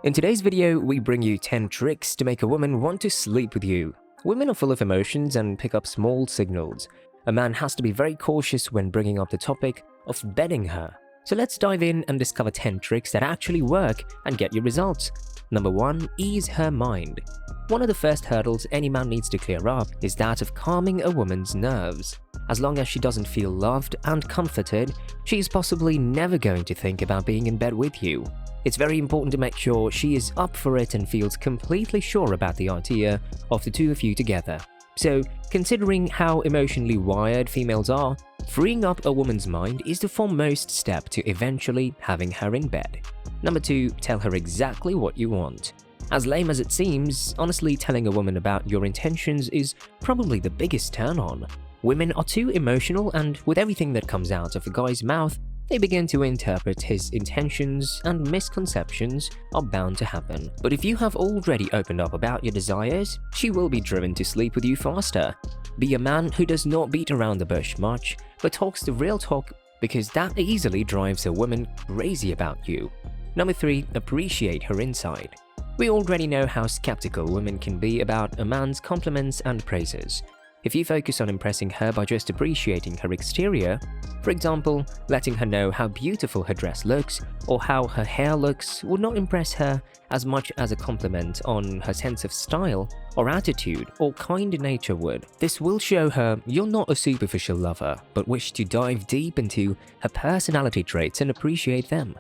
In today's video, we bring you 10 tricks to make a woman want to sleep with you. Women are full of emotions and pick up small signals. A man has to be very cautious when bringing up the topic of bedding her. So let's dive in and discover 10 tricks that actually work and get you results. Number 1. Ease her mind. One of the first hurdles any man needs to clear up is that of calming a woman's nerves. As long as she doesn't feel loved and comforted, she is possibly never going to think about being in bed with you. It's very important to make sure she is up for it and feels completely sure about the idea of the two of you together. So, considering how emotionally wired females are, freeing up a woman's mind is the foremost step to eventually having her in bed. Number 2. Tell her exactly what you want. As lame as it seems, honestly telling a woman about your intentions is probably the biggest turn-on. Women are too emotional, and with everything that comes out of a guy's mouth, they begin to interpret his intentions, and misconceptions are bound to happen. But if you have already opened up about your desires, she will be driven to sleep with you faster. Be a man who does not beat around the bush much, but talks the real talk, because that easily drives a woman crazy about you. Number 3. Appreciate her inside. We already know how skeptical women can be about a man's compliments and praises. If you focus on impressing her by just appreciating her exterior, for example, letting her know how beautiful her dress looks or how her hair looks would not impress her as much as a compliment on her sense of style or attitude or kind nature would. This will show her you're not a superficial lover, but wish to dive deep into her personality traits and appreciate them.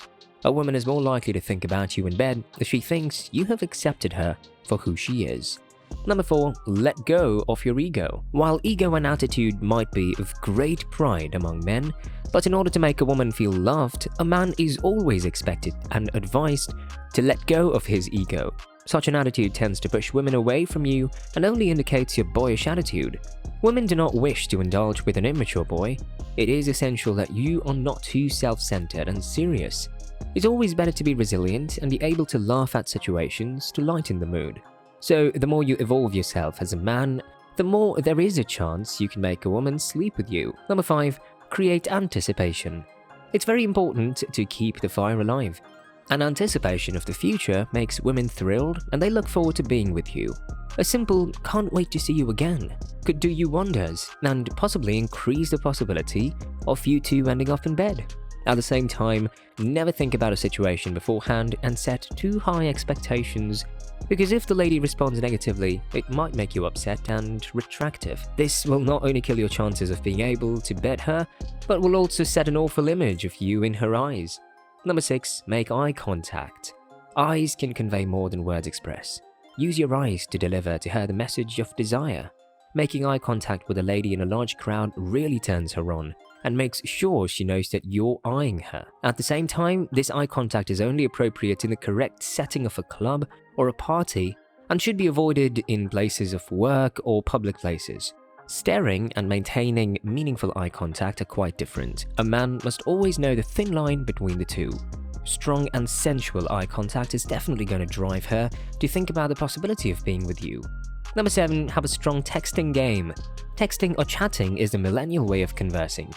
A woman is more likely to think about you in bed if she thinks you have accepted her for who she is. Number 4. Let go of your ego. While ego and attitude might be of great pride among men, but in order to make a woman feel loved, a man is always expected and advised to let go of his ego. Such an attitude tends to push women away from you and only indicates your boyish attitude. Women do not wish to indulge with an immature boy. It is essential that you are not too self-centered and serious. It's always better to be resilient and be able to laugh at situations to lighten the mood. So, the more you evolve yourself as a man, the more there is a chance you can make a woman sleep with you. Number 5. Create anticipation. It's very important to keep the fire alive. An anticipation of the future makes women thrilled and they look forward to being with you. A simple "can't wait to see you again" could do you wonders and possibly increase the possibility of you two ending up in bed. At the same time, never think about a situation beforehand and set too high expectations, because if the lady responds negatively, it might make you upset and retractive. This will not only kill your chances of being able to bed her, but will also set an awful image of you in her eyes. Number 6. Make eye contact. Eyes can convey more than words express. Use your eyes to deliver to her the message of desire. Making eye contact with a lady in a large crowd really turns her on and makes sure she knows that you're eyeing her. At the same time, this eye contact is only appropriate in the correct setting of a club or a party and should be avoided in places of work or public places. Staring and maintaining meaningful eye contact are quite different. A man must always know the thin line between the two. Strong and sensual eye contact is definitely going to drive her to think about the possibility of being with you. Number 7. Have a strong texting game. Texting or chatting is the millennial way of conversing.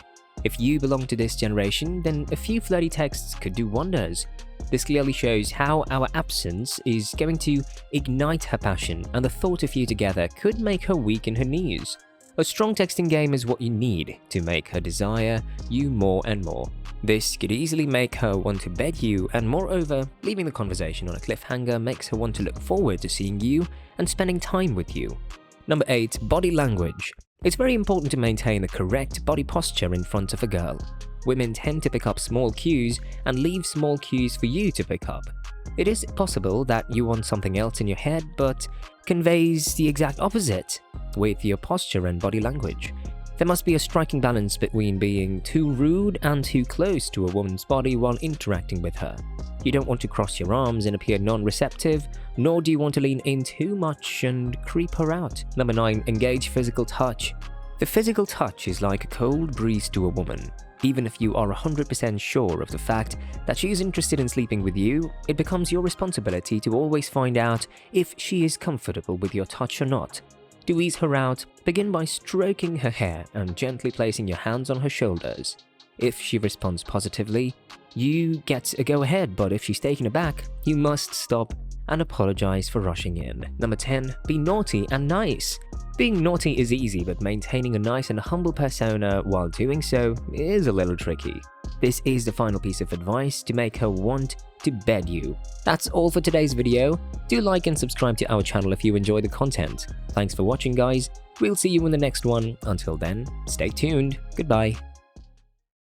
If you belong to this generation, then a few flirty texts could do wonders. This clearly shows how our absence is going to ignite her passion, and the thought of you together could make her weak in her knees. A strong texting game is what you need to make her desire you more and more. This could easily make her want to bed you, and moreover, leaving the conversation on a cliffhanger makes her want to look forward to seeing you and spending time with you. Number 8. Body language. It's very important to maintain the correct body posture in front of a girl. Women tend to pick up small cues and leave small cues for you to pick up. It is possible that you want something else in your head, but conveys the exact opposite with your posture and body language. There must be a striking balance between being too rude and too close to a woman's body while interacting with her. You don't want to cross your arms and appear non-receptive, nor do you want to lean in too much and creep her out. Number 9. Engage physical touch. The physical touch is like a cold breeze to a woman. Even if you are 100% sure of the fact that she is interested in sleeping with you, it becomes your responsibility to always find out if she is comfortable with your touch or not. To ease her out, begin by stroking her hair and gently placing your hands on her shoulders. If she responds positively, you get a go ahead, but if she's taken aback, you must stop and apologize for rushing in. Number 10. Be naughty and nice. Being naughty is easy, but maintaining a nice and humble persona while doing so is a little tricky. This is the final piece of advice to make her want to bed you. That's all for today's video. Do like and subscribe to our channel if you enjoy the content. Thanks for watching, guys. We'll see you in the next one. Until then, stay tuned. Goodbye.